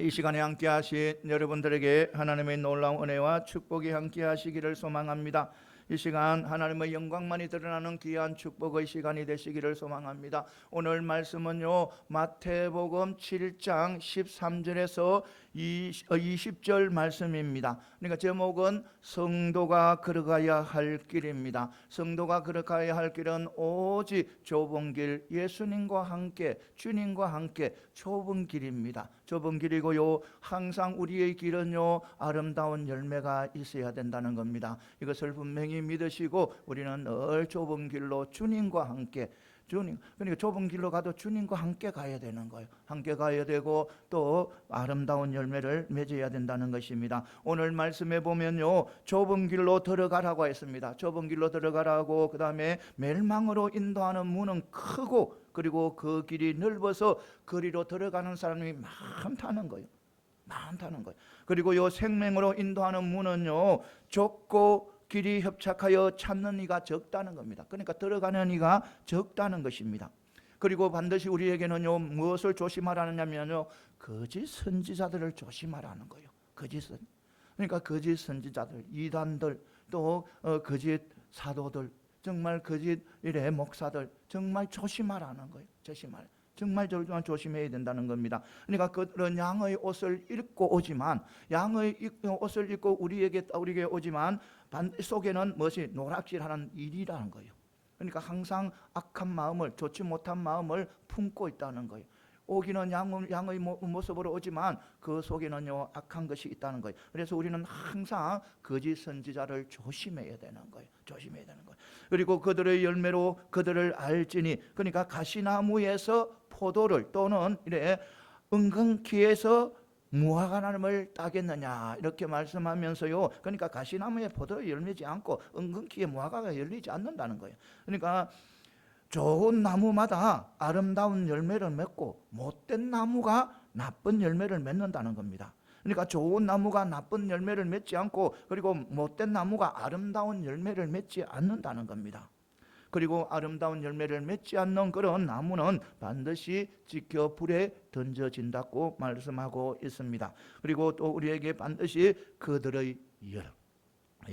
이 시간에 함께 하신 여러분들에게 하나님의 놀라운 은혜와 축복이 함께 하시기를 소망합니다. 이 시간 하나님의 영광만이 드러나는 귀한 축복의 시간이 되시기를 소망합니다. 오늘 말씀은요, 마태복음 7장 13절에서 20절 말씀입니다. 그러니까 제목은 성도가 걸어가야 할 길입니다. 성도가 걸어가야 할 길은 오직 좁은 길, 예수님과 함께, 주님과 함께 좁은 길입니다. 좁은 길이고요, 항상 우리의 길은요, 아름다운 열매가 있어야 된다는 겁니다. 이것을 분명히 믿으시고 우리는 늘 좁은 길로 주님과 함께, 그러니까 좁은 길로 가도 주님과 함께 가야 되는 거예요. 함께 가야 되고 또 아름다운 열매를 맺어야 된다는 것입니다. 오늘 말씀에 보면요, 좁은 길로 들어가라고 했습니다. 좁은 길로 들어가라고, 그 다음에 멸망으로 인도하는 문은 크고, 그리고 그 길이 넓어서 거리로 들어가는 사람이 많다는 거예요. 많다는 거예요. 그리고 요 생명으로 인도하는 문은요, 좁고 길이 협착하여 찾는 이가 적다는 겁니다. 그러니까 들어가는 이가 적다는 것입니다. 그리고 반드시 우리에게는요, 무엇을 조심하라느냐면요, 거짓 선지자들을 조심하라는 거예요. 그러니까 거짓 선지자들, 이단들, 또 거짓 사도들, 정말 거짓 목사들, 정말 조심하라는 거예요. 정말 조심해야 된다는 겁니다. 그러니까 그런 양의 옷을 입고 오지만, 양의 옷을 입고 우리에게 오지만 속에는 무엇이 노락질하는 일이라는 거예요. 그러니까 항상 악한 마음을, 좋지 못한 마음을 품고 있다는 거예요. 오기는 양의 모습으로 오지만 그 속에는요, 악한 것이 있다는 거예요. 그래서 우리는 항상 거짓 선지자를 조심해야 되는 거예요. 그리고 그들의 열매로 그들을 알지니, 그러니까 가시나무에서 포도를, 또는 은근키에서 무화과나무를 따겠느냐, 이렇게 말씀하면서요, 그러니까 가시나무에 포도를 열리지 않고 은근키에 무화과가 열리지 않는다는 거예요. 그러니까 좋은 나무마다 아름다운 열매를 맺고 못된 나무가 나쁜 열매를 맺는다는 겁니다. 그러니까 좋은 나무가 나쁜 열매를 맺지 않고, 그리고 못된 나무가 아름다운 열매를 맺지 않는다는 겁니다. 그리고 아름다운 열매를 맺지 않는 그런 나무는 반드시 지켜 불에 던져진다고 말씀하고 있습니다. 그리고 또 우리에게 반드시 그들의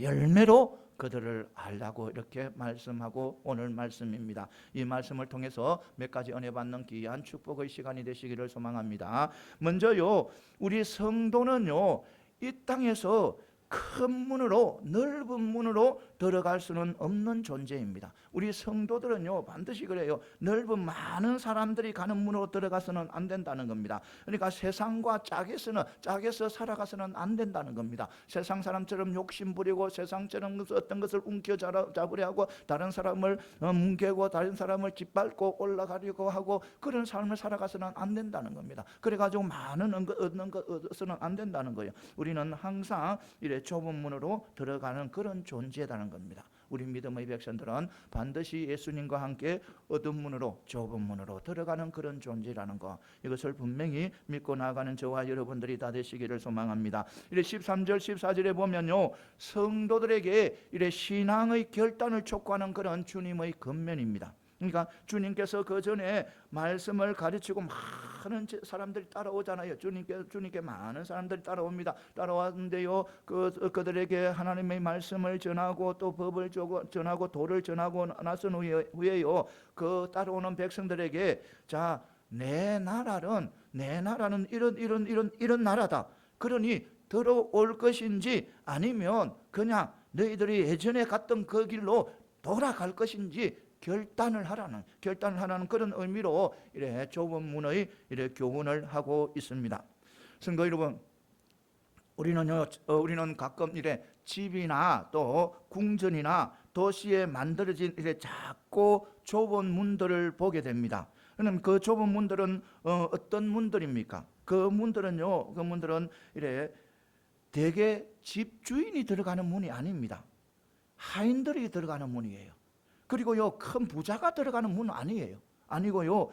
열매로 그들을 알라고 이렇게 말씀하고 오늘 말씀입니다. 이 말씀을 통해서 몇 가지 은혜 받는 귀한 축복의 시간이 되시기를 소망합니다. 먼저요, 우리 성도는요, 이 땅에서 큰 문으로, 넓은 문으로 들어갈 수는 없는 존재입니다. 우리 성도들은요, 반드시 그래요. 넓은 많은 사람들이 가는 문으로 들어가서는 안 된다는 겁니다. 그러니까 세상과 짝에서 살아가서는 안 된다는 겁니다. 세상 사람처럼 욕심 부리고, 세상처럼 어떤 것을 움켜잡으려 하고, 다른 사람을 뭉개고, 다른 사람을 짓밟고 올라가려고 하고, 그런 삶을 살아가서는 안 된다는 겁니다. 그래가지고 많은 얻는 것 얻어서는 안 된다는 거예요. 우리는 항상 좁은 문으로 들어가는 그런 존재라는 겁니다. 우리 믿음의 백성들은 반드시 예수님과 함께 어두운 문으로, 좁은 문으로 들어가는 그런 존재라는 거, 이것을 분명히 믿고 나아가는 저와 여러분들이 다 되시기를 소망합니다. 13절 14절에 보면요, 성도들에게 신앙의 결단을 촉구하는 그런 주님의 권면입니다. 그러니까 주님께서 그 전에 말씀을 가르치고 많은 사람들이 따라오잖아요. 주님께 많은 사람들이 따라옵니다. 따라왔는데요, 그들에게 하나님의 말씀을 전하고 또 법을 전하고 도를 전하고 나선 후에요, 그 따라오는 백성들에게, 자, 내 나라는 이런 나라다. 그러니 들어올 것인지 아니면 그냥 너희들이 예전에 갔던 그 길로 돌아갈 것인지 결단을 하라는 그런 의미로 좁은 문의 교훈을 하고 있습니다. 성도 여러분, 우리는 가끔 집이나 또 궁전이나 도시에 만들어진 작고 좁은 문들을 보게 됩니다. 그럼 그 좁은 문들은 어떤 문들입니까? 그 문들은 대개 집주인이 들어가는 문이 아닙니다. 하인들이 들어가는 문이에요. 그리고요, 큰 부자가 들어가는 문은 아니고요,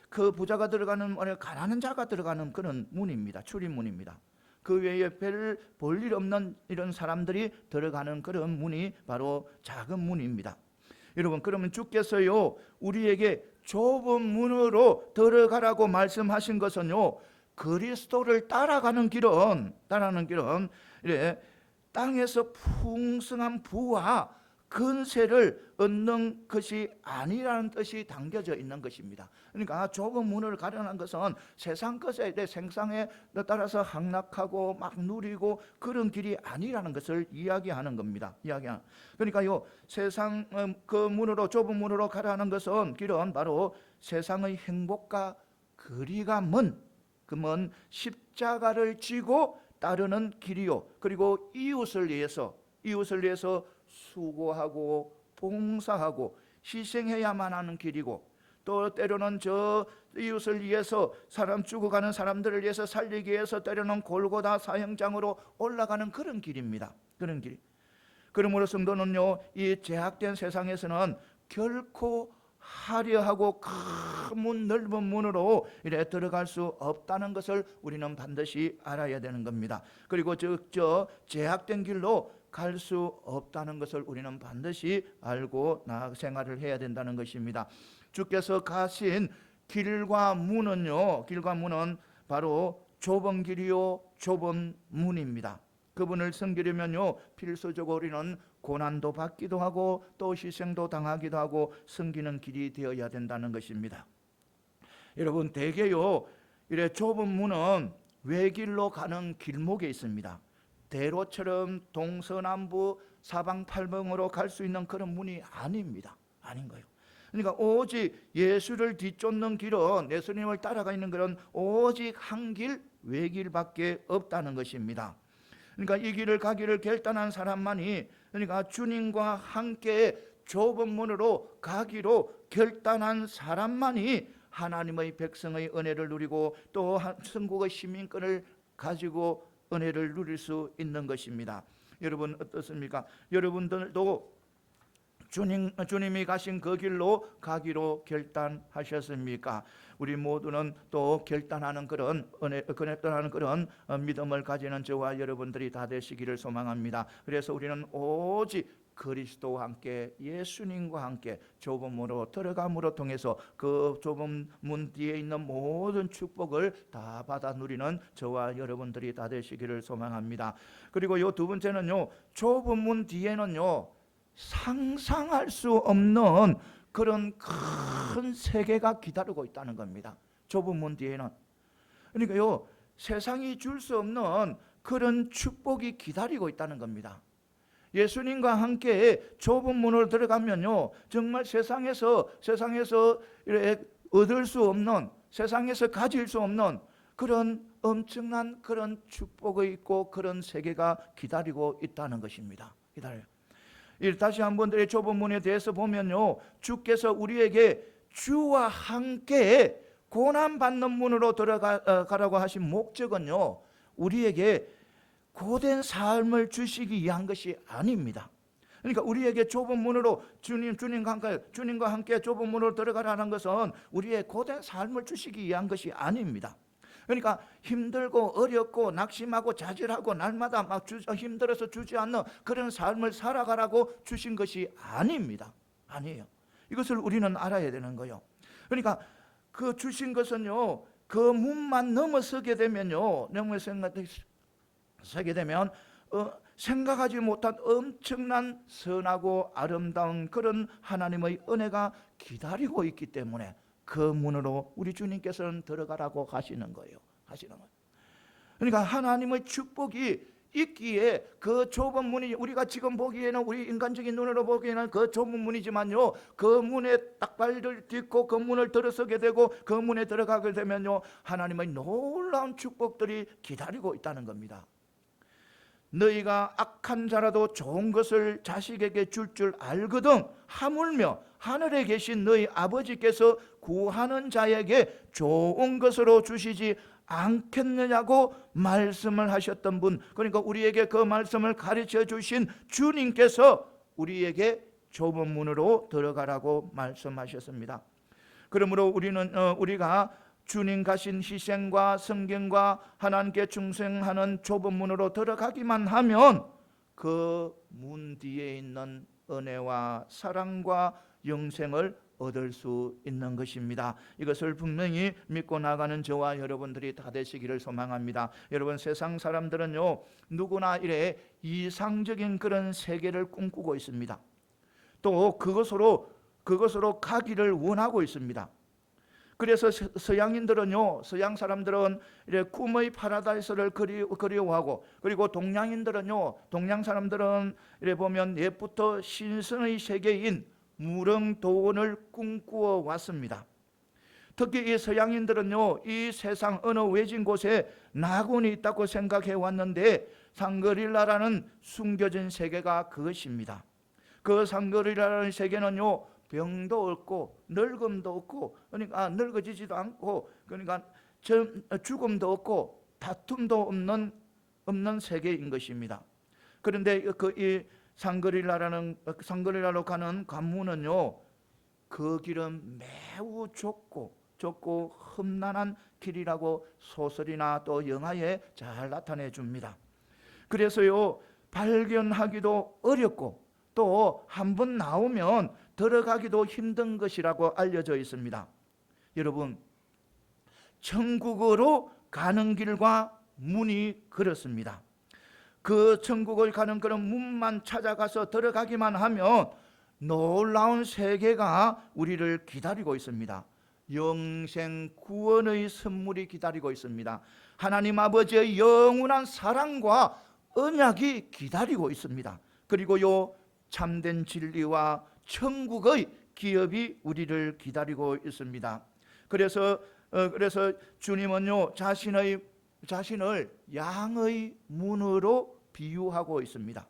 그 부자가 들어가는, 가난한 자가 들어가는 그런 문입니다. 출입문입니다. 그 외에 별 볼 일 없는 이런 사람들이 들어가는 그런 문이 바로 작은 문입니다. 여러분, 그러면 주께서요, 우리에게 좁은 문으로 들어가라고 말씀하신 것은요, 그리스도를 따라가는 길은 이래 땅에서 풍성한 부와 근세를 얻는 것이 아니라는 뜻이 담겨져 있는 것입니다. 그러니까 좁은 문을 가려는 것은 세상 것에 대해 생상에 따라서 향락하고 막 누리고 그런 길이 아니라는 것을 이야기하는 겁니다. 그러니까요, 세상 그 문으로, 좁은 문으로 가려는 것은 길은 바로 세상의 행복과 거리가 먼 십자가를 지고 따르는 길이요, 그리고 이웃을 위해서 수고하고 봉사하고 희생해야만 하는 길이고, 또 때로는 저 이웃을 위해서 죽어가는 사람들을 위해서 살리기 위해서 때로는 골고다 사형장으로 올라가는 그런 길입니다. 그런 길. 그러므로 성도는요, 이 제약된 세상에서는 결코 화려하고 큰 넓은 문으로 이래 들어갈 수 없다는 것을 우리는 반드시 알아야 되는 겁니다. 그리고 저 제약된 길로 갈 수 없다는 것을 우리는 반드시 알고 생활을 해야 된다는 것입니다. 주께서 가신 길과 문은 바로 좁은 길이요 좁은 문입니다. 그분을 섬기려면요, 필수적으로 우리는 고난도 받기도 하고 또 희생도 당하기도 하고 섬기는 길이 되어야 된다는 것입니다. 여러분, 대개요, 이래 좁은 문은 외길로 가는 길목에 있습니다. 대로처럼 동서남북 사방팔방으로 갈 수 있는 그런 문이 아닙니다. 아닌 거예요. 그러니까 오직 예수를 뒤쫓는 길은, 예수님을 따라가 있는 길은 오직 한 길, 외길밖에 없다는 것입니다. 그러니까 이 길을 가기를 결단한 사람만이, 그러니까 주님과 함께 좁은 문으로 가기로 결단한 사람만이 하나님의 백성의 은혜를 누리고 또 천국의 시민권을 가지고 은혜를 누릴 수 있는 것입니다. 여러분 어떻습니까? 여러분들도 주님이 가신 그 길로 가기로 결단하셨습니까? 우리 모두는 또 결단하는 그런 믿음을 가지는 저와 여러분들이 다 되시기를 소망합니다. 그래서 우리는 오직 그리스도와 함께, 예수님과 함께 좁은 문으로 들어감으로 통해서 그 좁은 문 뒤에 있는 모든 축복을 다 받아 누리는 저와 여러분들이 다 되시기를 소망합니다. 그리고 요 두 번째는요, 좁은 문 뒤에는요, 상상할 수 없는 그런 큰 세계가 기다리고 있다는 겁니다. 좁은 문 뒤에는. 그러니까요, 세상이 줄 수 없는 그런 축복이 기다리고 있다는 겁니다. 예수님과 함께 좁은 문으로 들어가면요, 정말 세상에서 얻을 수 없는, 세상에서 가질 수 없는 그런 엄청난 그런 축복이 있고 그런 세계가 기다리고 있다는 것입니다. 기다려요. 다시 한번 좁은 문에 대해서 보면요, 주께서 우리에게 주와 함께 고난받는 문으로 들어가라고 하신 목적은요, 우리에게 고된 삶을 주시기 위한 것이 아닙니다. 그러니까 우리에게 좁은 문으로 주님과 함께 좁은 문으로 들어가라는 것은 우리의 고된 삶을 주시기 위한 것이 아닙니다. 그러니까 힘들고 어렵고 낙심하고 자질하고 날마다 막 힘들어서 주지 않는 그런 삶을 살아가라고 주신 것이 아닙니다. 아니에요. 이것을 우리는 알아야 되는 거예요. 그러니까 그 주신 것은요, 그 문만 넘어서게 되면요, 생각하지 못한 엄청난 선하고 아름다운 그런 하나님의 은혜가 기다리고 있기 때문에 그 문으로 우리 주님께서는 들어가라고 하시는 거예요. 그러니까 하나님의 축복이 있기에 그 좁은 문이, 우리가 지금 보기에는, 우리 인간적인 눈으로 보기에는 그 좁은 문이지만요, 그 문에 딱 발을 딛고 그 문을 들어서게 되고 그 문에 들어가게 되면요, 하나님의 놀라운 축복들이 기다리고 있다는 겁니다. 너희가 악한 자라도 좋은 것을 자식에게 줄 알거든 하물며 하늘에 계신 너희 아버지께서 구하는 자에게 좋은 것으로 주시지 않겠느냐고 말씀을 하셨던 분, 그러니까 우리에게 그 말씀을 가르쳐 주신 주님께서 우리에게 좁은 문으로 들어가라고 말씀하셨습니다. 그러므로 우리가 주님 가신 희생과 성경과 하나님께 충성하는 좁은 문으로 들어가기만 하면 그 문 뒤에 있는 은혜와 사랑과 영생을 얻을 수 있는 것입니다. 이것을 분명히 믿고 나가는 저와 여러분들이 다 되시기를 소망합니다. 여러분, 세상 사람들은요, 누구나 이래 이상적인 그런 세계를 꿈꾸고 있습니다. 또 그것으로 가기를 원하고 있습니다. 그래서 서양인들은요, 서양 사람들은 이래 꿈의 파라다이스를 그리워하고, 그리고 동양인들은요, 동양 사람들은 이래 보면 옛부터 신선의 세계인 무릉도원을 꿈꾸어 왔습니다. 특히 이 서양인들은요, 이 세상 어느 외진 곳에 낙원이 있다고 생각해 왔는데, 상그릴라라는 숨겨진 세계가 그것입니다. 그 상그릴라라는 세계는요, 병도 없고 늙음도 없고, 그러니까 늙어지지도 않고, 그러니까 죽음도 없고 다툼도 없는 세계인 것입니다. 그런데 이 상그릴라로 가는 관문은요, 그 길은 매우 좁고 험난한 길이라고 소설이나 또 영화에 잘 나타내 줍니다. 그래서요, 발견하기도 어렵고 또 한 번 나오면 들어가기도 힘든 것이라고 알려져 있습니다. 여러분, 천국으로 가는 길과 문이 그렇습니다. 그 천국을 가는 그런 문만 찾아가서 들어가기만 하면 놀라운 세계가 우리를 기다리고 있습니다. 영생 구원의 선물이 기다리고 있습니다. 하나님 아버지의 영원한 사랑과 언약이 기다리고 있습니다. 그리고요, 참된 진리와 천국의 기업이 우리를 기다리고 있습니다. 그래서 주님은요, 자신을 양의 문으로 비유하고 있습니다.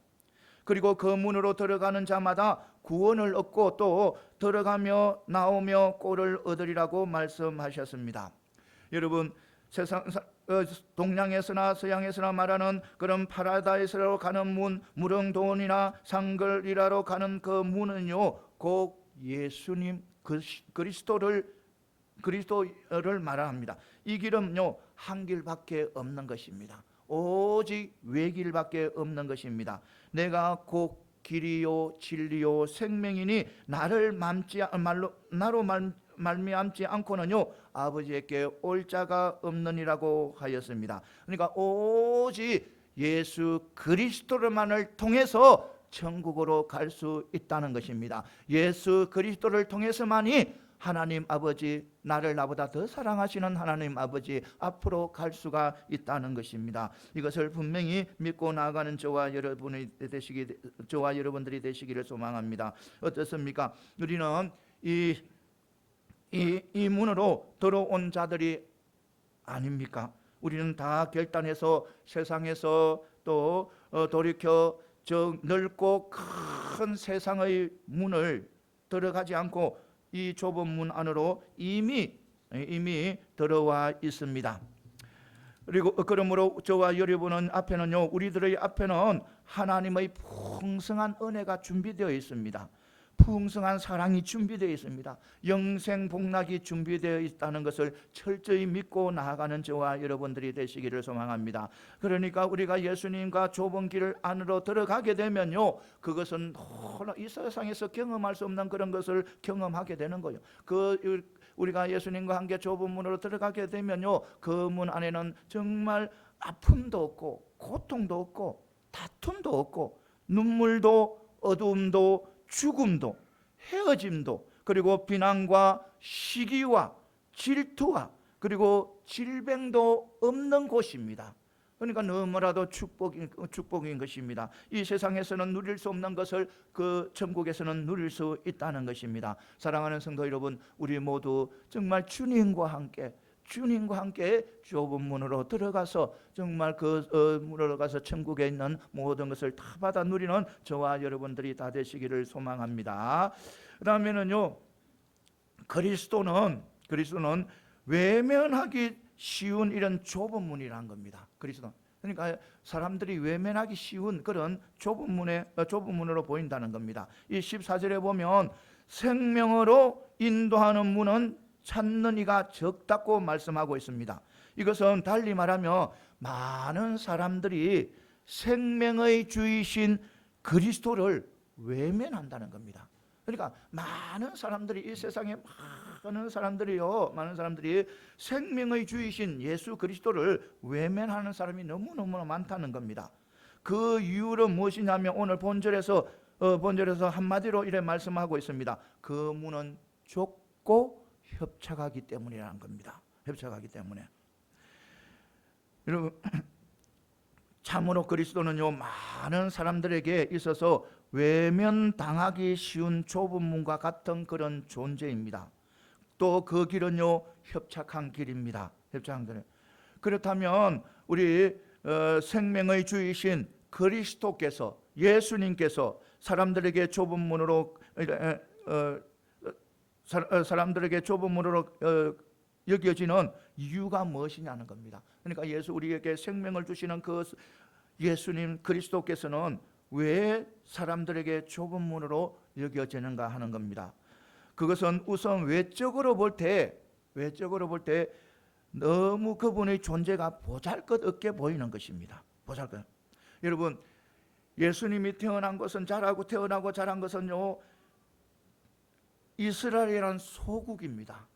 그리고 그 문으로 들어가는 자마다 구원을 얻고 또 들어가며 나오며 꼴을 얻으리라고 말씀하셨습니다. 여러분, 동양에서나 서양에서나 말하는 그런 파라다이스로 가는 문, 무릉도원이나 상글리라로 가는 그 문은요, 곧 예수님 그리스도를 말합니다. 이 길은요, 한 길밖에 없는 것입니다. 오직 외길밖에 없는 것입니다. 내가 곧 길이요 진리요 생명이니 나로 말미암지 않고는요, 아버지에게 올 자가 없느니라고 하였습니다. 그러니까 오직 예수 그리스도만을 통해서 천국으로 갈 수 있다는 것입니다. 예수 그리스도를 통해서만이 하나님 아버지, 나보다 더 사랑하시는 하나님 아버지 앞으로 갈 수가 있다는 것입니다. 이것을 분명히 믿고 나아가는 저와 여러분들이 되시기를 소망합니다. 어떻습니까? 우리는 이 문으로 들어온 자들이 아닙니까? 우리는 다 결단해서 세상에서 또 돌이켜 저 넓고 큰 세상의 문을 들어가지 않고 이 좁은 문 안으로 이미 들어와 있습니다. 그리고 그러므로 저와 여러분은 앞에는요, 우리들의 앞에는 하나님의 풍성한 은혜가 준비되어 있습니다. 풍성한 사랑이 준비되어 있습니다. 영생 복락이 준비되어 있다는 것을 철저히 믿고 나아가는 저와 여러분들이 되시기를 소망합니다. 그러니까 우리가 예수님과 좁은 길 안으로 들어가게 되면요, 그것은 이 세상에서 경험할 수 없는 그런 것을 경험하게 되는 거예요. 우리가 예수님과 함께 좁은 문으로 들어가게 되면요, 그 문 안에는 정말 아픔도 없고 고통도 없고 다툼도 없고 눈물도 어두움도 죽음도 헤어짐도, 그리고 비난과 시기와 질투와 그리고 질병도 없는 곳입니다. 그러니까 너무나도 축복인 것입니다. 이 세상에서는 누릴 수 없는 것을 그 천국에서는 누릴 수 있다는 것입니다. 사랑하는 성도 여러분, 우리 모두 정말 주님과 함께 좁은 문으로 들어가서 정말 문으로 가서 천국에 있는 모든 것을 다 받아 누리는 저와 여러분들이 다 되시기를 소망합니다. 그다음에는요, 그리스도는 외면하기 쉬운 이런 좁은 문이라는 겁니다. 그리스도, 그러니까 사람들이 외면하기 쉬운 그런 좁은 문으로 보인다는 겁니다. 이 14절에 보면 생명으로 인도하는 문은 찾는 이가 적다고 말씀하고 있습니다. 이것은 달리 말하면 많은 사람들이 생명의 주이신 그리스도를 외면한다는 겁니다. 그러니까 많은 사람들이 이 세상에 많은 사람들이 생명의 주이신 예수 그리스도를 외면하는 사람이 너무너무 많다는 겁니다. 그 이유는 무엇이냐면 오늘 본절에서 한마디로 이렇게 말씀하고 있습니다. 그 문은 좁고 협착하기 때문이라는 겁니다. 협착하기 때문에. 여러분, 참으로 그리스도는요, 많은 사람들에게 있어서 외면당하기 쉬운 좁은 문과 같은 그런 존재입니다. 또 그 길은요, 협착한 길입니다. 협착한 길. 그렇다면 우리 생명의 주이신 그리스도께서, 예수님께서 사람들에게 좁은 문으로 여겨지는 이유가 무엇이냐는 겁니다. 그러니까 우리에게 생명을 주시는 그 예수님 그리스도께서는 왜 사람들에게 좁은 문으로 여겨지는가 하는 겁니다. 그것은 우선 외적으로 볼 때 너무 그분의 존재가 보잘것없게 보이는 것입니다. 보잘것. 여러분, 예수님이 태어나고 자란 것은요, 이스라엘이라는 소국입니다.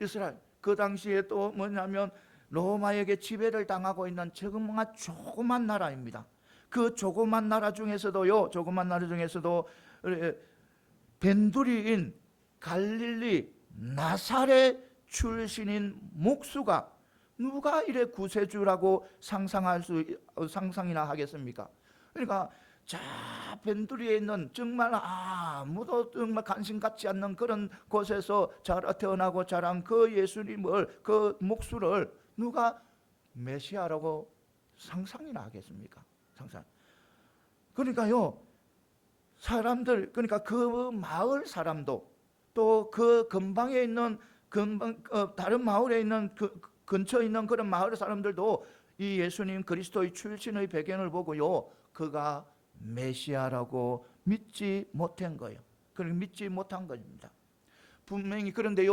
이스라엘. 그 당시에 또 뭐냐면 로마에게 지배를 당하고 있는 정말 조그만 나라입니다. 그 조그만 나라 중에서도 벤두리인 갈릴리 나사렛 출신인 목수가 누가 이래 구세주라고 상상이나 하겠습니까? 그러니까 벤두리에 있는 정말 아무도 정말 관심 갖지 않는 그런 곳에서 태어나고 자란 그 예수님을, 그 목수를 누가 메시아라고 상상이나 하겠습니까? 상상. 그러니까요, 그러니까 그 마을 사람도 또 그 근방에 있는 다른 마을에 있는 근처에 있는 그런 마을 사람들도 이 예수님 그리스도의 출신의 배경을 보고요, 그가 메시아라고 믿지 못한 거예요. 그러니까 믿지 못한 것입니다. 분명히 그런데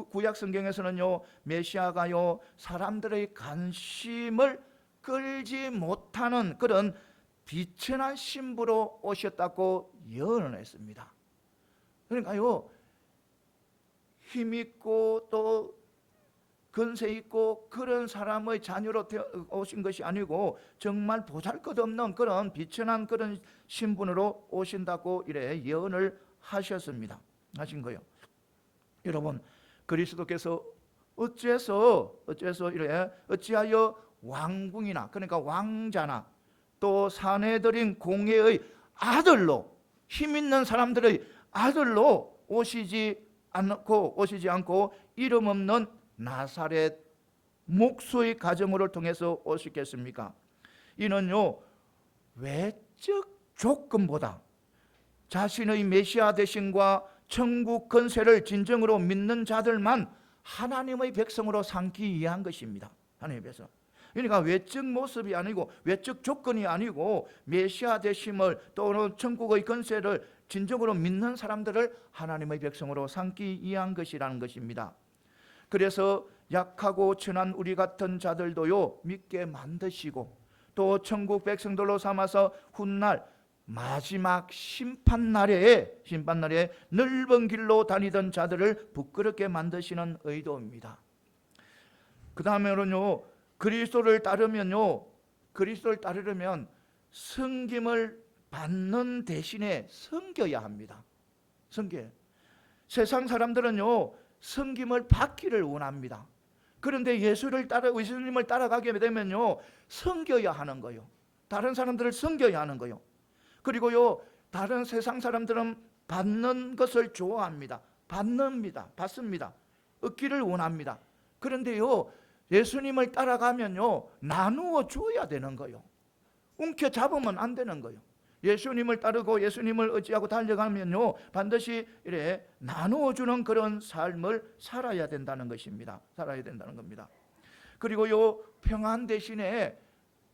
구약 성경에서는요, 메시아가요, 사람들의 관심을 끌지 못하는 그런 비천한 신부로 오셨다고 예언했습니다. 그러니까요, 힘있고 또 근세 있고 그런 사람의 자녀로 오신 것이 아니고 정말 보잘것없는 그런 비천한 그런 신분으로 오신다고 이래 예언을 하신 거예요. 여러분, 그리스도께서 어찌하여 왕궁이나, 그러니까 왕자나 또 사내들인 공회의 아들로, 힘 있는 사람들의 아들로 오시지 않고 이름 없는 나사렛 목수의 가정을 통해서 오시겠습니까? 이는요, 외적 조건보다 자신의 메시아 되심과 천국 권세를 진정으로 믿는 자들만 하나님의 백성으로 삼기 위한 것입니다. 하나님의 백성. 그러니까 외적 모습이 아니고, 외적 조건이 아니고, 메시아 되심을 또는 천국의 권세를 진정으로 믿는 사람들을 하나님의 백성으로 삼기 위한 것이라는 것입니다. 그래서 약하고 천한 우리 같은 자들도요, 믿게 만드시고 또 천국 백성들로 삼아서 훗날 마지막 심판날에 넓은 길로 다니던 자들을 부끄럽게 만드시는 의도입니다. 그 다음에는요, 그리스도를 따르려면 섬김을 받는 대신에 섬겨야 합니다. 세상 사람들은요, 섬김을 받기를 원합니다. 그런데 예수님을 따라가게 되면요, 섬겨야 하는 거예요. 다른 사람들을 섬겨야 하는 거예요. 그리고요, 다른 세상 사람들은 받는 것을 좋아합니다. 받습니다. 얻기를 원합니다. 그런데요, 예수님을 따라가면요, 나누어 줘야 되는 거예요. 움켜잡으면 안 되는 거예요. 예수님을 따르고 예수님을 의지하고 달려가면요, 반드시 이래 나누어주는 그런 삶을 살아야 된다는 것입니다. 살아야 된다는 겁니다. 그리고요, 평안 대신에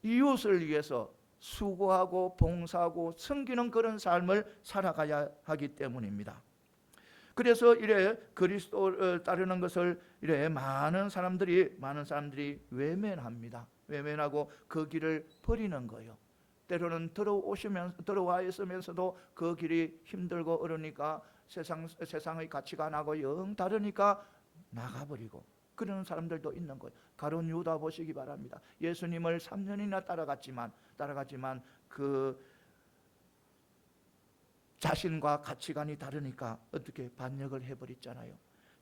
이웃을 위해서 수고하고 봉사하고 섬기는 그런 삶을 살아가야 하기 때문입니다. 그래서 이래 그리스도를 따르는 것을 이래 많은 사람들이 외면합니다. 외면하고 그 길을 버리는 거예요. 때로는 들어와 있으면서도 그 길이 힘들고 어려우니까 세상의 가치가 나고 영 다르니까 나가버리고 그러는 사람들도 있는 거예요. 가룟 유다 보시기 바랍니다. 예수님을 3년이나 따라갔지만 그 자신과 가치관이 다르니까 어떻게 반역을 해버렸잖아요.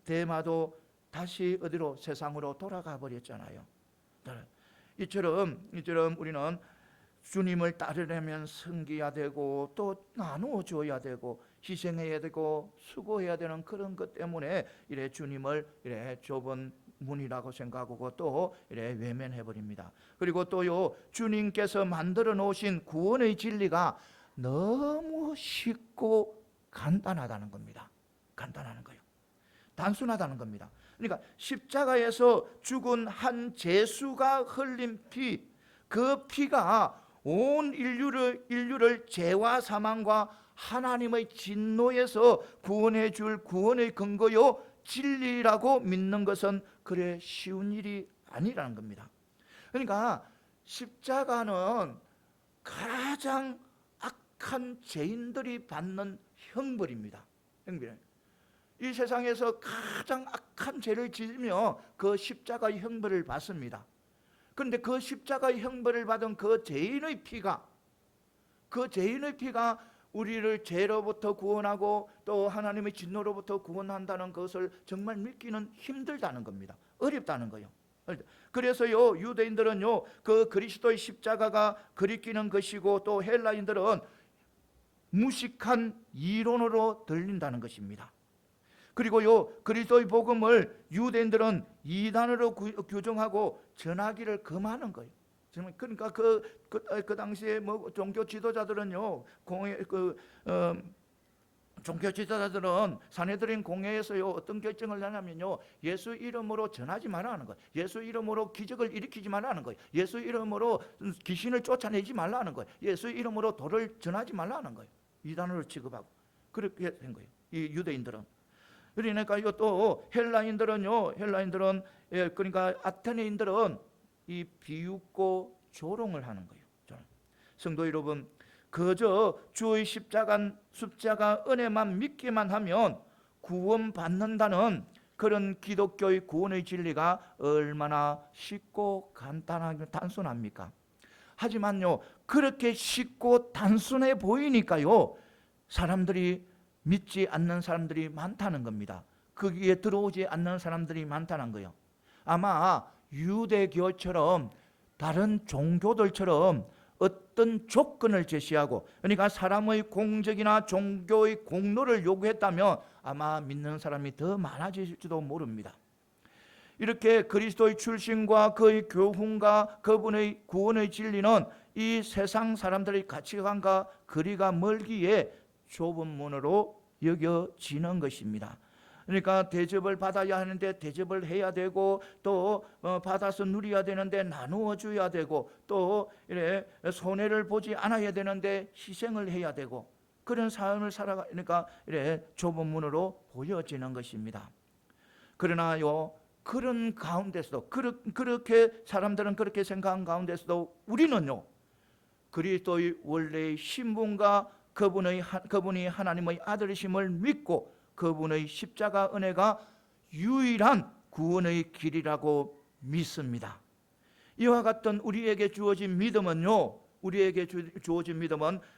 데마도 다시 어디로? 세상으로 돌아가 버렸잖아요. 이처럼 우리는 주님을 따르려면 섬겨야 되고 또 나누어 줘야 되고 희생해야 되고 수고해야 되는 그런 것 때문에 이래 주님을 이래 좁은 문이라고 생각하고 또 이래 외면해 버립니다. 그리고 또요, 주님께서 만들어 놓으신 구원의 진리가 너무 쉽고 간단하다는 겁니다. 간단한 거예요. 단순하다는 겁니다. 그러니까 십자가에서 죽은 한 제수가 흘린 피, 그 피가 온 인류를 죄와 사망과 하나님의 진노에서 구원해 줄 구원의 근거요 진리라고 믿는 것은 그래 쉬운 일이 아니라는 겁니다. 그러니까 십자가는 가장 악한 죄인들이 받는 형벌입니다. 이 세상에서 가장 악한 죄를 지으며 그 십자가의 형벌을 받습니다. 그런데 그 십자가의 형벌을 받은 그 죄인의 피가 우리를 죄로부터 구원하고 또 하나님의 진노로부터 구원한다는 것을 정말 믿기는 힘들다는 겁니다. 어렵다는 거예요. 그래서요, 유대인들은요, 그 그리스도의 십자가가 그리끼는 것이고 또 헬라인들은 무식한 이론으로 들린다는 것입니다. 그리고요, 그리스도의 복음을 유대인들은 이단으로 규정하고 전하기를 금하는 거예요. 그러니까 그 당시에 뭐 종교 지도자들은요, 종교 지도자들은 사내들인 공회에서요 어떤 결정을 하냐면요, 예수 이름으로 전하지 말라는 거예요. 예수 이름으로 기적을 일으키지 말라는 거예요. 예수 이름으로 귀신을 쫓아내지 말라는 거예요. 예수 이름으로 도를 전하지 말라는 거예요. 이단으로 취급하고 그렇게 된 거예요. 이 유대인들은. 그러니까 또 헬라인들은 그러니까 아테네인들은 이 비웃고 조롱을 하는 거예요. 성도 여러분, 그저 주의 십자가 은혜만 믿기만 하면 구원받는다는 그런 기독교의 구원의 진리가 얼마나 쉽고 간단하고 단순합니까? 하지만요, 그렇게 쉽고 단순해 보이니까요, 사람들이 믿지 않는 사람들이 많다는 겁니다. 거기에 들어오지 않는 사람들이 많다는 거예요. 아마 유대교처럼 다른 종교들처럼 어떤 조건을 제시하고, 그러니까 사람의 공적이나 종교의 공로를 요구했다면 아마 믿는 사람이 더 많아질지도 모릅니다. 이렇게 그리스도의 출신과 그의 교훈과 그분의 구원의 진리는 이 세상 사람들의 가치관과 거리가 멀기에 좁은 문으로 여겨지는 것입니다. 그러니까 대접을 받아야 하는데 대접을 해야 되고, 또 받아서 누려야 되는데 나누어 줘야 되고, 또 이래 손해를 보지 않아야 되는데 희생을 해야 되고, 그런 삶을 살아가니까 이래 좁은 문으로 보여지는 것입니다. 그러나요, 그런 가운데서도 그렇게 사람들은 그렇게 생각한 가운데서도 우리는요, 그리스도의 원래의 신분과 그분이 하나님의 아들이심을 믿고 그분의 십자가 은혜가 유일한 구원의 길이라고 믿습니다. 이와 같은 우리에게 주어진 믿음은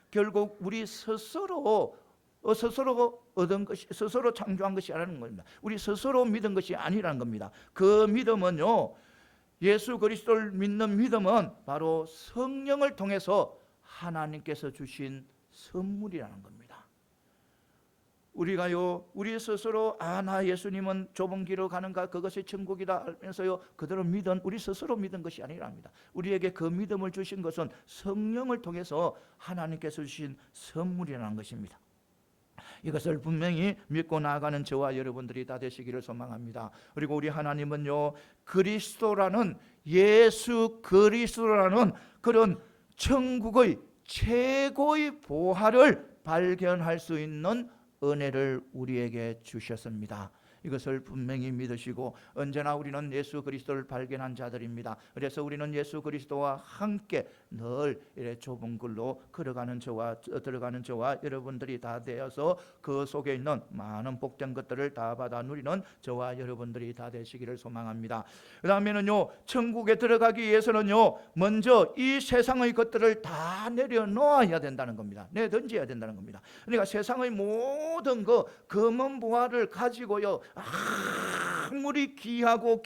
결국 우리 스스로 얻은 것이, 스스로 창조한 것이 아니라는 겁니다. 우리 스스로 믿은 것이 아니라는 겁니다. 그 믿음은요, 예수 그리스도를 믿는 믿음은 바로 성령을 통해서 하나님께서 주신 선물이라는 겁니다. 우리 스스로 나 예수님은 좁은 길로 가는가, 그것이 천국이다 하면서요 그대로 우리 스스로 믿은 것이 아니랍니다. 우리에게 그 믿음을 주신 것은 성령을 통해서 하나님께서 주신 선물이라는 것입니다. 이것을 분명히 믿고 나아가는 저와 여러분들이 다 되시기를 소망합니다. 그리고 우리 하나님은요, 예수 그리스도라는 그런 천국의 최고의 보화를 발견할 수 있는 은혜를 우리에게 주셨습니다. 이것을 분명히 믿으시고 언제나 우리는 예수 그리스도를 발견한 자들입니다. 그래서 우리는 예수 그리스도와 함께 늘 이래 좁은 길로 들어가는 저와 여러분들이 다 되어서 그 속에 있는 많은 복된 것들을 다 받아 누리는 저와 여러분들이 다 되시기를 소망합니다. 그 다음에는요, 천국에 들어가기 위해서는요, 먼저 이 세상의 것들을 다 내려놓아야 된다는 겁니다. 내던져야 된다는 겁니다. 그러니까 세상의 모든 그 금은 보화를 가지고요, 아무리 귀하고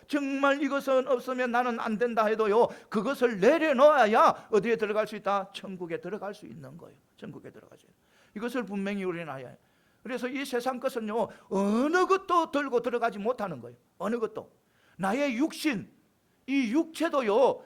정말 이것은 없으면 나는 안 된다 해도요, 그것을 내려놓아야 어디에 들어갈 수 있다? 천국에 들어갈 수 있는 거예요. 천국에 들어가죠. 이것을 분명히 우리는 알아야 해요. 그래서 이 세상 것은요, 어느 것도 들고 들어가지 못하는 거예요. 어느 것도. 나의 육신, 이 육체도요,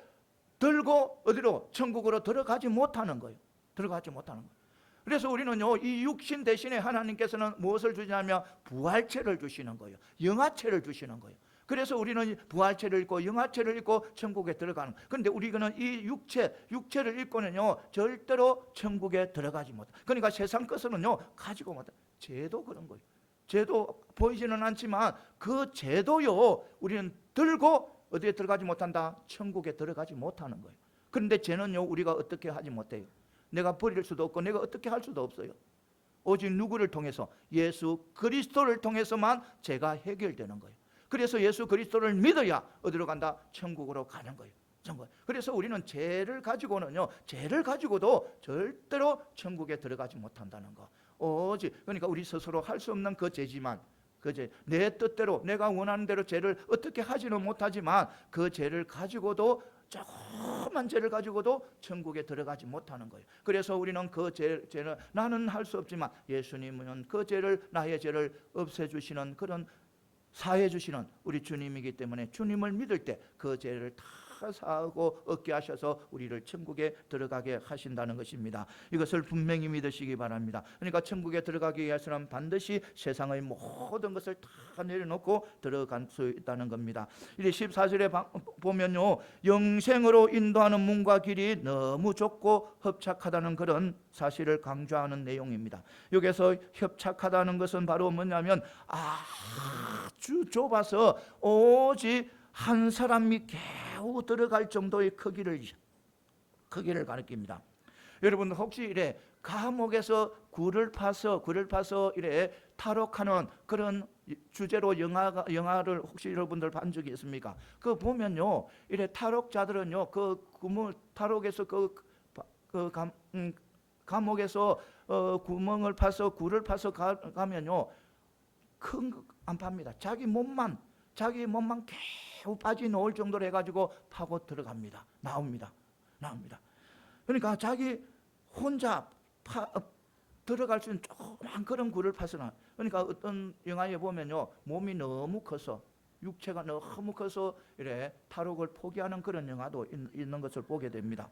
들고 어디로? 천국으로 들어가지 못하는 거예요. 들어가지 못하는 거예요. 그래서 우리는요, 이 육신 대신에 하나님께서는 무엇을 주시냐면 부활체를 주시는 거예요. 영화체를 주시는 거예요. 그래서 우리는 부활체를 입고 영화체를 입고 천국에 들어가는 거예요. 그런데 우리는 이 육체를 입고는요, 절대로 천국에 들어가지 못해요. 그러니까 세상 것은요, 가지고 못해요. 죄도 그런 거예요. 죄도 보이지는 않지만 그 죄도요, 우리는 들고 어디에 들어가지 못한다? 천국에 들어가지 못하는 거예요. 그런데 죄는요, 우리가 어떻게 하지 못해요. 내가 버릴 수도 없고 내가 어떻게 할 수도 없어요. 오직 누구를 통해서? 예수 그리스도를 통해서만 죄가 해결되는 거예요. 그래서 예수 그리스도를 믿어야 어디로 간다? 천국으로 가는 거예요. 그래서 우리는 죄를 가지고도 절대로 천국에 들어가지 못한다는 거. 오직 그러니까 우리 스스로 할 수 없는 그 죄지만, 내 뜻대로 내가 원하는 대로 죄를 어떻게 하지는 못하지만 그 죄를 가지고도, 조그만 죄를 가지고도 천국에 들어가지 못하는 거예요. 그래서 우리는 그 죄를 나는 할 수 없지만 예수님은 그 죄를, 나의 죄를 없애주시는, 그런 사해 주시는 우리 주님이기 때문에 주님을 믿을 때 그 죄를 다 사하고 얻게 하셔서 우리를 천국에 들어가게 하신다는 것입니다. 이것을 분명히 믿으시기 바랍니다. 그러니까 천국에 들어가기 위해서는 반드시 세상의 모든 것을 다 내려놓고 들어갈 수 있다는 겁니다. 14절에 보면요, 영생으로 인도하는 문과 길이 너무 좁고 협착하다는 그런 사실을 강조하는 내용입니다. 여기서 협착하다는 것은 바로 뭐냐면 아주 좁아서 오직 한 사람이 겨우 들어갈 정도의 크기를 가리킵니다. 여러분 혹시 이래 감옥에서 굴을 파서 이래 탈옥하는 그런 주제로 영화를 혹시 여러분들 본 적이 있습니까? 그 보면요, 이래 탈옥자들은요, 그 구멍 탈옥에서 감옥에서 구멍을 파서 굴을 파서 가면요, 큰 거 안 팝니다. 자기 몸만 겨우 빠져나올 정도로 해가지고 파고 들어갑니다. 나옵니다. 그러니까 자기 혼자 들어갈 수 있는 조그만 그런 굴을 파서나. 그러니까 어떤 영화에 보면요, 몸이 너무 커서, 육체가 너무 커서 이래 탈옥을 포기하는 그런 영화도 있는 것을 보게 됩니다.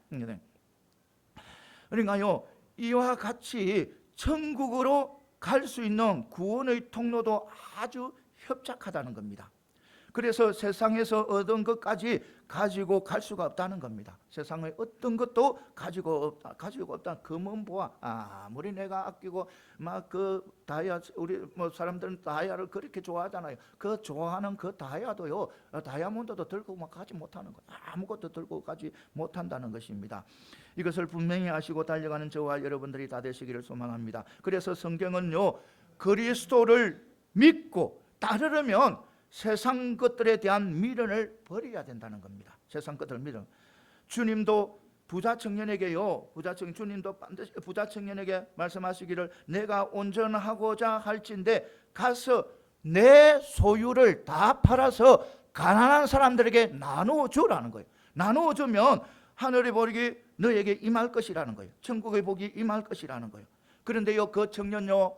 그러니까요, 이와 같이 천국으로 갈 수 있는 구원의 통로도 아주 협착하다는 겁니다. 그래서 세상에서 얻은 것까지 가지고 갈 수가 없다는 겁니다. 세상의 어떤 것도 가지고 없다. 금은 보아, 아무리 내가 아끼고 막 그 다이아, 우리 사람들은 다이아를 그렇게 좋아하잖아요. 그 좋아하는 그 다이아도요, 다이아몬드도 들고 막 가지 못하는 거예요. 아무것도 들고 가지 못한다는 것입니다. 이것을 분명히 아시고 달려가는 저와 여러분들이 다 되시기를 소망합니다. 그래서 성경은요, 그리스도를 믿고 따르려면 세상 것들에 대한 미련을 버려야 된다는 겁니다. 세상 것들을 미련. 주님도 부자 청년에게요, 주님도 반드시 부자 청년에게 말씀하시기를 내가 온전하고자 할진대 가서 내 소유를 다 팔아서 가난한 사람들에게 나누어 주라는 거예요. 나누어 주면 하늘의 복이 너에게 임할 것이라는 거예요. 천국의 복이 임할 것이라는 거예요. 그런데요, 그 청년요,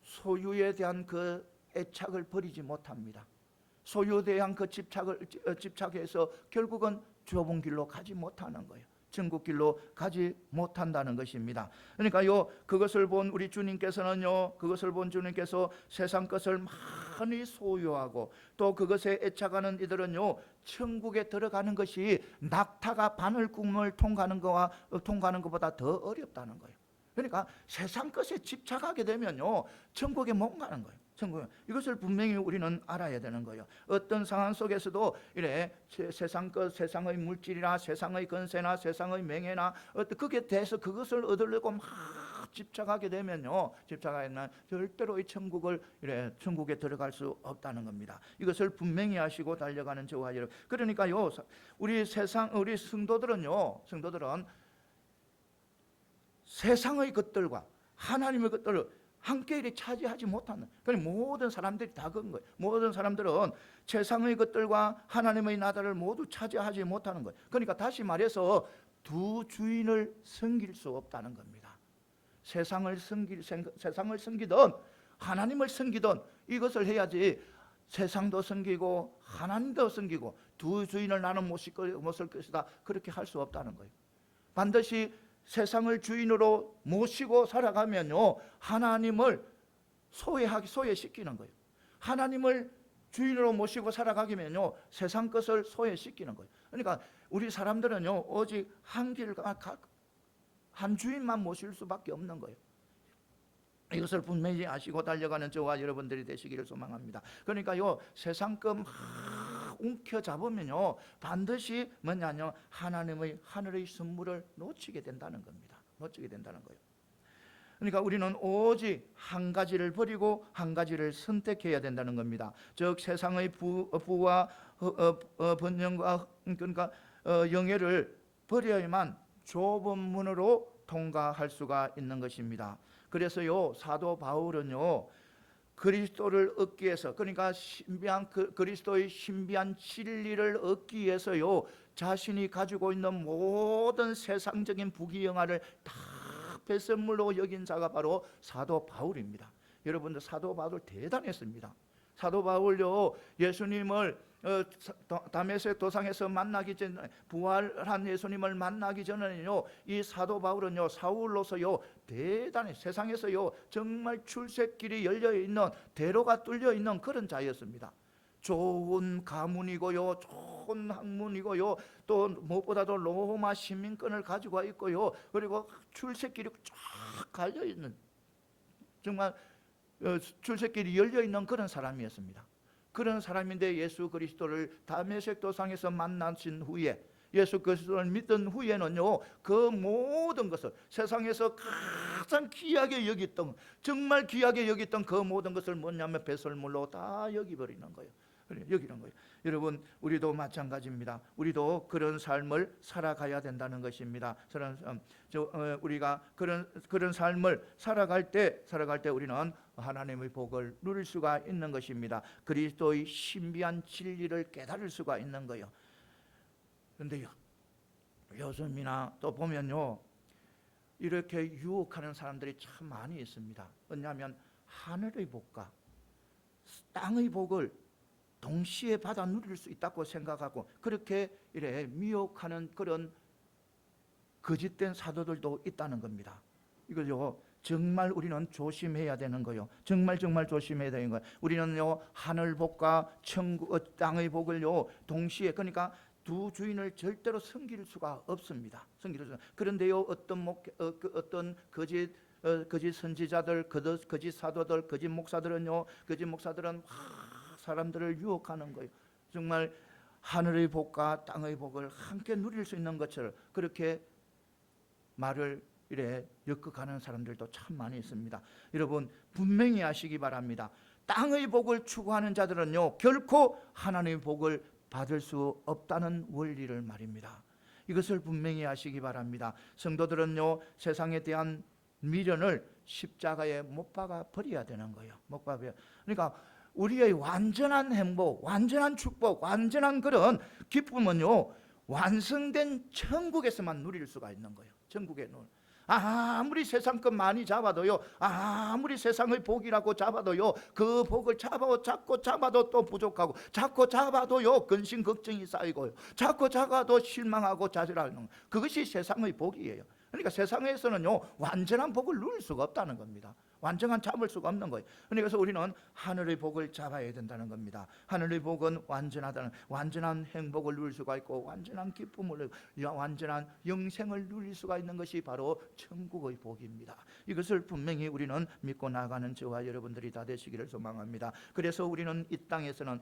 소유에 대한 그 애착을 버리지 못합니다. 소유에 대한 그 집착해서 결국은 좁은 길로 가지 못하는 거예요. 천국 길로 가지 못한다는 것입니다. 그러니까요, 그것을 본 주님께서 세상 것을 많이 소유하고 또 그것에 애착하는 이들은요, 천국에 들어가는 것이 낙타가 바늘구멍을 통과하는 것보다 더 어렵다는 거예요. 그러니까 세상 것에 집착하게 되면요, 천국에 못 가는 거예요. 천국. 이것을 분명히 우리는 알아야 되는 거예요. 어떤 상황 속에서도 이래 세상 것, 세상의 물질이나 세상의 건세나 세상의 명예나 그게 대해서 그것을 얻으려고 막 집착하게 되면요, 집착하면 절대로 이 천국을 이래 천국에 들어갈 수 없다는 겁니다. 이것을 분명히 하시고 달려가는 저와 여러분. 그러니까요, 우리 성도들은 세상의 것들과 하나님의 것들을 함께 이렇게 차지하지 못하는, 그러니까 모든 사람들이 다 그런 거예요. 모든 사람들은 세상의 것들과 하나님의 나라를 모두 차지하지 못하는 거예요. 그러니까 다시 말해서 두 주인을 섬길 수 없다는 겁니다. 세상을 섬기든 하나님을 섬기든 이것을 해야지. 세상도 섬기고 하나님도 섬기고 두 주인을 나는 못 쓸 것이다, 그렇게 할 수 없다는 거예요. 반드시 세상을 주인으로 모시고 살아가면요, 하나님을 소외시키는 거예요. 하나님을 주인으로 모시고 살아가기면요, 세상 것을 소외시키는 거예요. 그러니까 우리 사람들은요, 오직 한 주인만 모실 수밖에 없는 거예요. 이것을 분명히 아시고 달려가는 저와 여러분들이 되시기를 소망합니다. 그러니까요, 세상 것 막 움켜잡으면요, 반드시 뭐냐면 하나님의 하늘의 선물을 놓치게 된다는 겁니다. 놓치게 된다는 거예요. 그러니까 우리는 오직 한 가지를 버리고 한 가지를 선택해야 된다는 겁니다. 즉 세상의 부와 번영과 그러니까 영예를 버려야만 좁은 문으로 통과할 수가 있는 것입니다. 그래서요, 사도 바울은요, 그리스도를 얻기 위해서, 그러니까 그리스도의 신비한 진리를 얻기 위해서요, 자신이 가지고 있는 모든 세상적인 부귀영화를 다 배설물로 여긴 자가 바로 사도 바울입니다. 여러분들, 사도 바울 대단했습니다. 사도 바울요, 예수님을 다메섹 도상에서 만나기 전에, 부활한 예수님을 만나기 전에는요, 이 사도 바울은요, 사울로서요 대단히 세상에서요 정말 출세길이 열려있는, 대로가 뚫려있는 그런 자였습니다. 좋은 가문이고요, 좋은 학문이고요, 또 무엇보다도 로마 시민권을 가지고 있고요, 그리고 출세길이 쫙 갈려있는, 정말 출세길이 열려있는 그런 사람이었습니다. 그런 사람인데 예수 그리스도를 다메섹 도상에서 만나신 후에, 예수 그리스도를 믿은 후에는요, 그 모든 것을, 세상에서 가장 귀하게 여겼던, 정말 귀하게 여겼던 그 모든 것을 뭐냐면 배설물로 다 여기버리는 거예요. 여기는 거예요. 여러분, 우리도 마찬가지입니다. 우리도 그런 삶을 살아가야 된다는 것입니다. 우리가 그런 삶을 살아갈 때 우리는 하나님의 복을 누릴 수가 있는 것입니다. 그리스도의 신비한 진리를 깨달을 수가 있는 거예요. 그런데 요즘이나 또 보면요, 이렇게 유혹하는 사람들이 참 많이 있습니다. 왜냐하면 하늘의 복과 땅의 복을 동시에 받아 누릴 수 있다고 생각하고 그렇게 이래 미혹하는 그런 거짓된 사도들도 있다는 겁니다. 이거요, 정말 우리는 조심해야 되는 거예요. 정말 조심해야 되는 거예요. 우리는요, 하늘 복과 천국 땅의 복을요 동시에, 그러니까 두 주인을 절대로 섬길 수가 없습니다. 그런데요, 어떤 거짓 선지자들, 거짓 사도들, 거짓 목사들은 사람들을 유혹하는 거예요. 정말 하늘의 복과 땅의 복을 함께 누릴 수 있는 것처럼 그렇게 말을 이래 엮어가는 사람들도 참 많이 있습니다. 여러분, 분명히 아시기 바랍니다. 땅의 복을 추구하는 자들은요, 결코 하나님의 복을 받을 수 없다는 원리를 말입니다. 이것을 분명히 아시기 바랍니다. 성도들은요, 세상에 대한 미련을 십자가에 못 박아 버려야 되는 거예요. 그러니까 우리의 완전한 행복, 완전한 축복, 완전한 그런 기쁨은요, 완성된 천국에서만 누릴 수가 있는 거예요. 천국에 아무리 세상 것 많이 잡아도요, 아무리 세상의 복이라고 잡아도요, 그 복을 잡고 잡아도 또 부족하고, 잡고 잡아도요 근심 걱정이 쌓이고요, 잡고 잡아도 실망하고 좌절하는, 그것이 세상의 복이에요. 그러니까 세상에서는요 완전한 복을 누릴 수가 없다는 겁니다. 완전한 잡을 수가 없는 거예요. 그래서 우리는 하늘의 복을 잡아야 된다는 겁니다. 하늘의 복은 완전한 행복을 누릴 수가 있고 완전한 기쁨을, 완전한 영생을 누릴 수가 있는 것이 바로 천국의 복입니다. 이것을 분명히 우리는 믿고 나가는 저와 여러분들이 다 되시기를 소망합니다. 그래서 우리는 이 땅에서는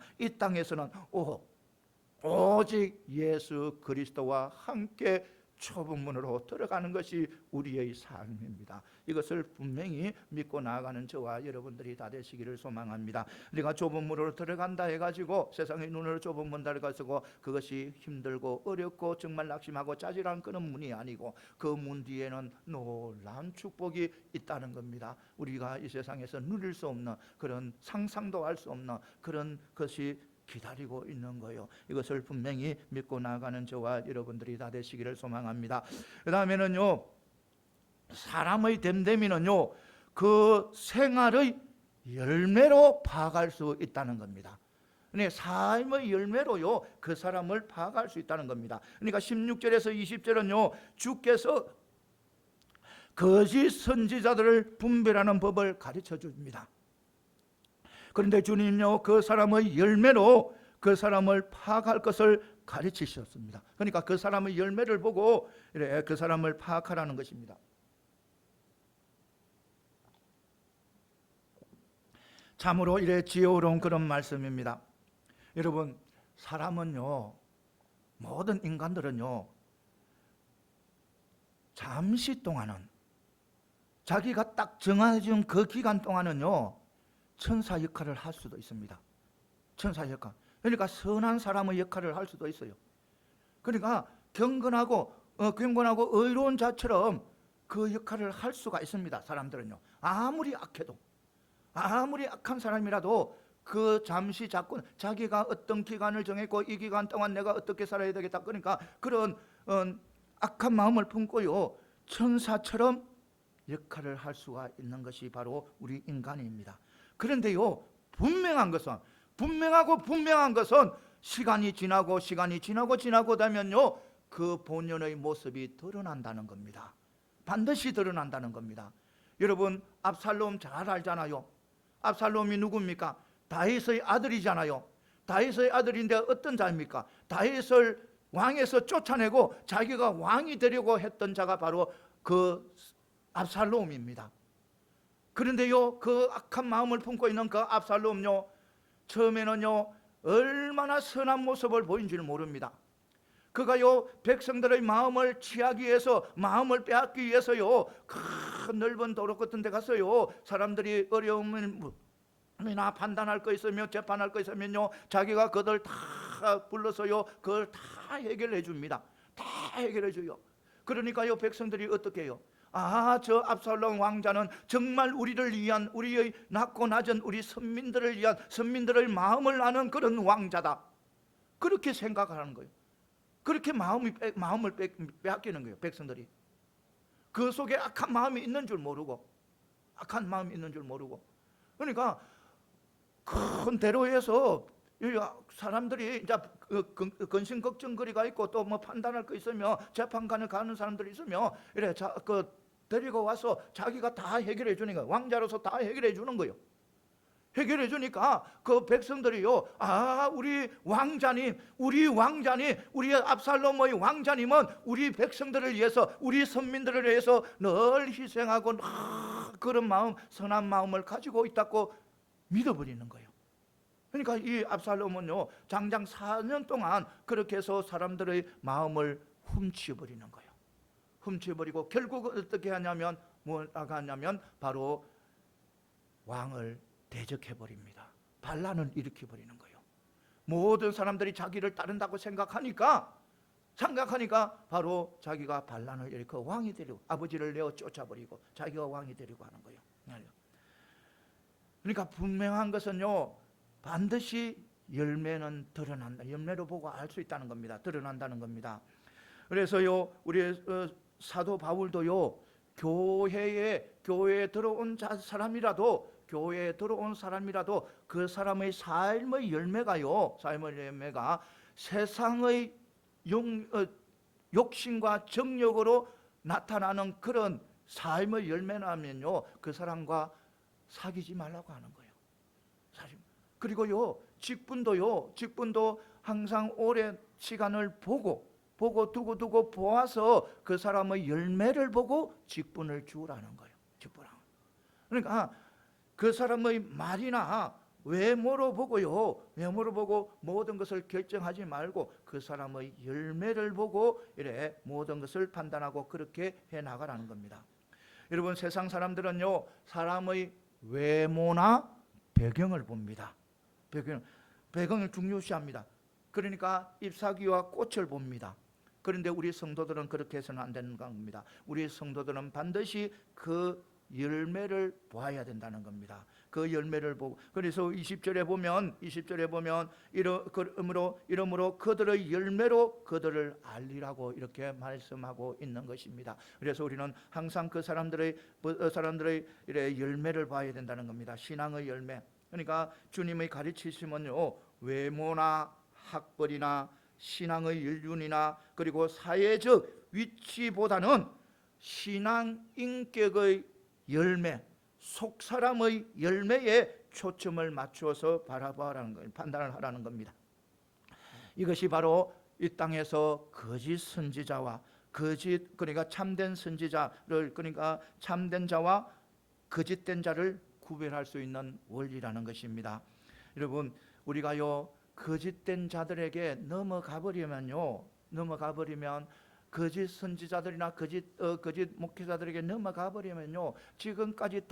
오직 예수 그리스도와 함께 좁은 문으로 들어가는 것이 우리의 삶입니다. 이것을 분명히 믿고 나아가는 저와 여러분들이 다 되시기를 소망합니다. 우리가 좁은 문으로 들어간다 해가지고 세상의 눈으로 좁은 문 들어가서 그것이 힘들고 어렵고 정말 낙심하고 짜증난 그런 문이 아니고 그 문 뒤에는 놀라운 축복이 있다는 겁니다. 우리가 이 세상에서 누릴 수 없는 그런 상상도 할 수 없는 그런 것이 기다리고 있는 거예요. 이것을 분명히 믿고 나가는 저와 여러분들이 다 되시기를 소망합니다. 그 다음에는요, 사람의 됨됨이는요, 그 생활의 열매로 파악할 수 있다는 겁니다. 그러니까 삶의 열매로요, 그 사람을 파악할 수 있다는 겁니다. 그러니까 16절에서 20절은요, 주께서 거짓 선지자들을 분별하는 법을 가르쳐 줍니다. 그런데 주님은요, 그 사람의 열매로 그 사람을 파악할 것을 가르치셨습니다. 그러니까 그 사람의 열매를 보고 그 사람을 파악하라는 것입니다. 참으로 이래 지혜로운 그런 말씀입니다. 여러분, 사람은요, 모든 인간들은요, 잠시 동안은, 자기가 딱 정해준 그 기간 동안은요, 천사 역할을 할 수도 있습니다. 천사 역할. 그러니까 선한 사람의 역할을 할 수도 있어요. 그러니까 경건하고 의로운 자처럼 그 역할을 할 수가 있습니다. 사람들은요, 아무리 악해도, 아무리 악한 사람이라도 그 잠시 자기가 어떤 기간을 정했고 이 기간 동안 내가 어떻게 살아야 되겠다, 그러니까 그런 악한 마음을 품고요, 천사처럼 역할을 할 수가 있는 것이 바로 우리 인간입니다. 그런데요, 분명한 것은 시간이 지나고 되면요, 그 본연의 모습이 드러난다는 겁니다. 반드시 드러난다는 겁니다. 여러분, 압살롬 잘 알잖아요. 압살롬이 누굽니까? 다윗의 아들이잖아요. 다윗의 아들인데 어떤 자입니까? 다윗을 왕에서 쫓아내고 자기가 왕이 되려고 했던 자가 바로 그 압살롬입니다. 그런데요, 그 악한 마음을 품고 있는 그 압살롬요, 처음에는요, 얼마나 선한 모습을 보인지를 모릅니다. 그가요, 백성들의 마음을 취하기 위해서, 마음을 빼앗기 위해서요, 큰 넓은 도로 같은 데 가서요, 사람들이 어려움이나 판단할 거 있으면, 재판할 거 있으면요, 자기가 그들 다 불러서요, 그걸 다 해결해 줍니다. 다 해결해 줘요. 그러니까요, 백성들이 어떻게 해요? 저 압살롬 왕자는 정말 우리를 위한, 우리의 낮고 낮은 우리 선민들을 위한, 선민들의 마음을 아는 그런 왕자다, 그렇게 생각하는 거예요. 그렇게 마음을 빼앗기는 거예요. 백성들이 그 속에 악한 마음이 있는 줄 모르고, 그러니까 큰 대로에서 사람들이 이제 근심 걱정거리가 있고 또 뭐 판단할 거 있으면 재판관을 가는 사람들이 있으면 이래 데리고 와서 자기가 다 해결해 주는 거예요. 왕자로서 다 해결해 주는 거예요. 해결해 주니까 그 백성들이요, 우리 왕자님, 우리 압살롬의 왕자님은 우리 백성들을 위해서, 우리 선민들을 위해서 늘 희생하고 그런 마음, 선한 마음을 가지고 있다고 믿어버리는 거예요. 그러니까 이 압살롬은요, 장장 4년 동안 그렇게 해서 사람들의 마음을 훔쳐버리는 거예요. 훔쳐버리고 결국 어떻게 하냐면, 뭐라고 하냐면 바로 왕을 대적해버립니다. 반란을 일으켜버리는 거예요. 모든 사람들이 자기를 따른다고 생각하니까 바로 자기가 반란을 일으켜 왕이 되려고, 아버지를 내어 쫓아버리고 자기가 왕이 되려고 하는 거예요. 그러니까 분명한 것은요, 반드시 열매는 드러난다. 열매로 보고 알 수 있다는 겁니다. 드러난다는 겁니다. 그래서요, 우리 사도 바울도요, 교회에 들어온 사람이라도 그 사람의 삶의 열매가 세상의 욕심과 정욕으로 나타나는 그런 삶의 열매라면요, 그 사람과 사귀지 말라고 하는 거예요. 그리고요, 직분도 항상 오랜 시간을 보고 두고 보아서 그 사람의 열매를 보고 직분을 주라는 거예요. 그러니까 그 사람의 말이나 외모로 보고 모든 것을 결정하지 말고 그 사람의 열매를 보고 이래 모든 것을 판단하고 그렇게 해 나가라는 겁니다. 여러분, 세상 사람들은요, 사람의 외모나 배경을 봅니다. 배경을 중요시합니다. 그러니까 잎사귀와 꽃을 봅니다. 그런데 우리 성도들은 그렇게 해서는 안 되는 겁니다. 우리 성도들은 반드시 그 열매를 보아야 된다는 겁니다. 그 열매를 보고, 그래서 20절에 보면 이러므로 그들의 열매로 그들을 알리라고 이렇게 말씀하고 있는 것입니다. 그래서 우리는 항상 그 사람들의 열매를 봐야 된다는 겁니다. 신앙의 열매. 그러니까 주님의 가르치심은요, 외모나 학벌이나 신앙의 연륜이나 그리고 사회적 위치보다는 신앙 인격의 열매, 속사람의 열매에 초점을 맞추어서 바라보라는 거예요. 판단을 하라는 겁니다. 이것이 바로 이 땅에서 거짓 선지자와 그러니까 참된 선지자를, 그러니까 참된 자와 거짓된 자를 구별할 수 있는 원리라는 것입니다. 여러분, 우리가요, 거짓된 자들에게 넘어가 버리면 거짓 선지자들이나 거짓 목회자들에게 넘어가 버리면요, 지금까지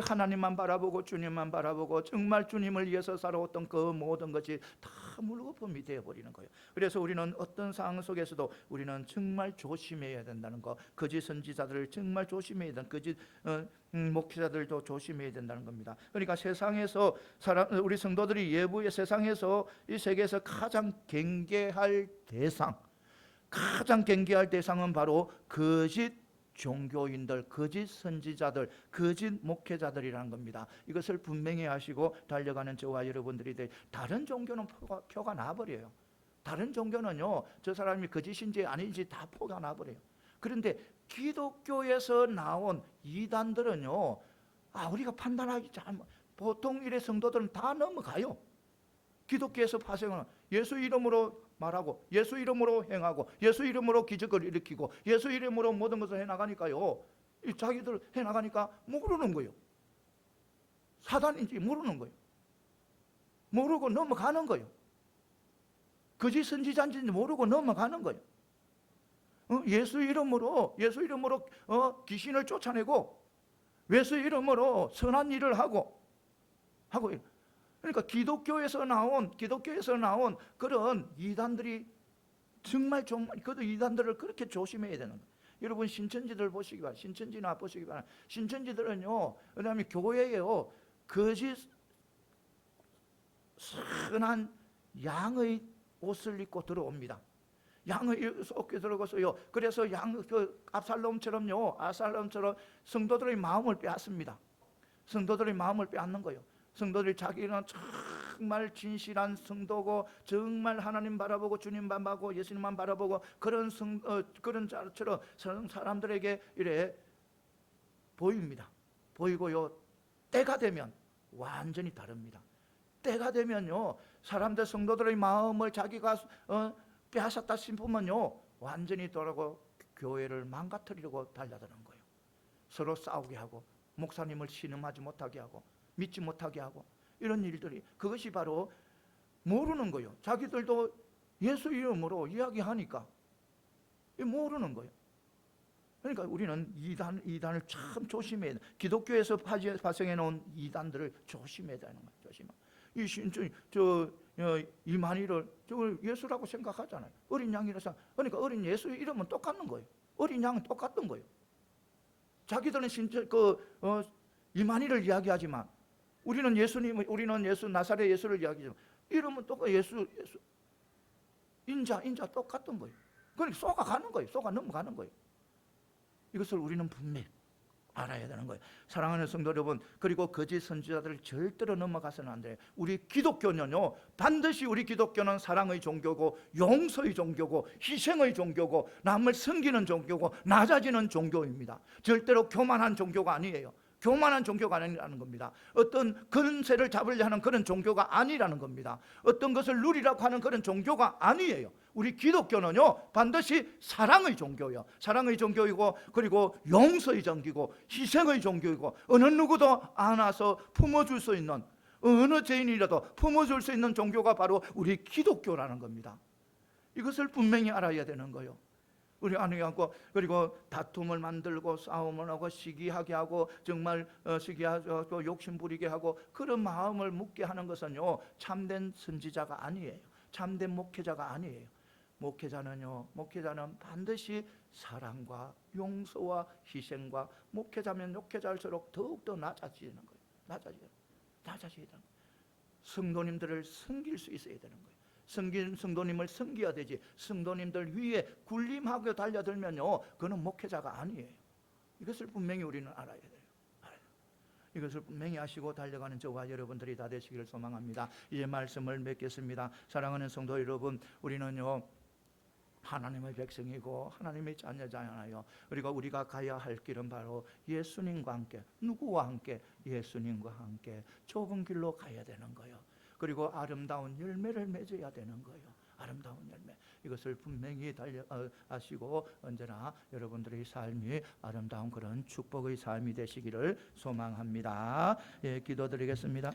하나님만 바라보고 주님만 바라보고 정말 주님을 위해서 살아왔던 그 모든 것이 다 물거품이 되어버리는 거예요. 그래서 우리는 어떤 상황 속에서도 우리는 정말 조심해야 된다는 거, 거짓 선지자들을 정말 조심해야 된다, 거짓 목회자들도 조심해야 된다는 겁니다. 그러니까 세상에서 우리 성도들이 예부의 세상에서 이 세계에서 가장 경계할 대상은 바로 거짓 종교인들, 거짓 선지자들, 거짓 목회자들이라는 겁니다. 이것을 분명히 하시고 달려가는 저와 여러분들이 다른 종교는 표가 나버려요. 다른 종교는요, 저 사람이 거짓인지 아닌지 다 표가 나버려요. 그런데 기독교에서 나온 이단들은요, 우리가 판단하기 보통 일의 성도들은 다 넘어가요. 기독교에서 파생하는 예수 이름으로 말하고 예수 이름으로 행하고 예수 이름으로 기적을 일으키고 예수 이름으로 모든 것을 해나가니까요, 자기들 해나가니까 모르는 거예요. 사단인지 모르는 거예요. 모르고 넘어가는 거예요. 거짓 선지자인지 모르고 넘어가는 거예요. 예수 이름으로 귀신을 쫓아내고 예수 이름으로 선한 일을 하고 그러니까 기독교에서 나온 그런 이단들이 정말 그 이단들을 그렇게 조심해야 되는 거예요. 여러분, 신천지들 보시기 바랍니다. 신천지나 보시기 바랍니다. 신천지들은요, 그다음에 교회에요, 거짓 선한 양의 옷을 입고 들어옵니다. 양의 옷을 들어가서요, 그래서 아살롬처럼 성도들의 마음을 빼앗습니다. 성도들의 마음을 빼앗는 거예요. 성도들이 자기는 정말 진실한 성도고 정말 하나님 바라보고 주님만 바라보고 예수님만 바라보고 그런 자처럼 사람들에게 이래 보입니다. 보이고요, 때가 되면 완전히 다릅니다. 때가 되면요, 사람들 성도들의 마음을 자기가 빼앗았다 싶으면요, 완전히 돌아오고 교회를 망가뜨리려고 달려드는 거예요. 서로 싸우게 하고 목사님을 신음하지 못하게 하고 믿지 못하게 하고 이런 일들이, 그것이 바로 모르는 거예요. 자기들도 예수 이름으로 이야기하니까 모르는 거예요. 그러니까 우리는 이단을 참 조심해야 돼. 기독교에서 발생해 놓은 이단들을 조심해야 되는 거예요. 이만희를 예수라고 생각하잖아요. 어린 양이라서. 그러니까 어린 예수 이름은 똑같은 거예요. 어린 양은 똑같은 거예요. 자기들은 이만희를 이야기하지만 우리는 예수 나사렛 예수를 이야기하지만 이름은 똑같아. 예수 인자 똑같은 거예요. 그러니까 속아가는 거예요. 속아 넘어가는 거예요. 이것을 우리는 분명히 알아야 되는 거예요. 사랑하는 성도 여러분, 그리고 거짓 선지자들을 절대로 넘어가서는 안 돼요. 우리 기독교는요, 반드시 우리 기독교는 사랑의 종교고 용서의 종교고 희생의 종교고 남을 섬기는 종교고 낮아지는 종교입니다. 절대로 교만한 종교가 아니에요. 교만한 종교가 아니라는 겁니다. 어떤 근세를 잡으려 하는 그런 종교가 아니라는 겁니다. 어떤 것을 누리라고 하는 그런 종교가 아니에요. 우리 기독교는요 반드시 사랑의 종교예요. 사랑의 종교이고, 그리고 용서의 종교이고, 희생의 종교이고, 어느 누구도 안아서 품어줄 수 있는, 어느 죄인이라도 품어줄 수 있는 종교가 바로 우리 기독교라는 겁니다. 이것을 분명히 알아야 되는 거예요. 우리 아내하고 그리고 다툼을 만들고 싸움을 하고 시기하게 하고 정말 시기하고 욕심 부리게 하고 그런 마음을 묻게 하는 것은요 참된 선지자가 아니에요. 참된 목회자가 아니에요. 목회자는 반드시 사랑과 용서와 희생과, 목회자면 목회자일수록 더욱더 낮아지는 거예요. 낮아져야 되는 거예요. 성도님들을 섬길 수 있어야 되는 거예요. 성도님을 섬겨야 되지, 성도님들 위에 군림하고 달려들면요 그는 목회자가 아니에요. 이것을 분명히 우리는 알아야 돼요. 이것을 분명히 아시고 달려가는 저와 여러분들이 다 되시기를 소망합니다. 이제 말씀을 맺겠습니다. 사랑하는 성도 여러분, 우리는요 하나님의 백성이고 하나님의 자녀잖아요. 그리고 우리가 가야 할 길은 바로 예수님과 함께, 누구와 함께? 예수님과 함께 좁은 길로 가야 되는 거예요. 그리고 아름다운 열매를 맺어야 되는 거예요. 아름다운 열매. 이것을 분명히 아시고 언제나 여러분들의 삶이 아름다운 그런 축복의 삶이 되시기를 소망합니다. 예, 기도드리겠습니다.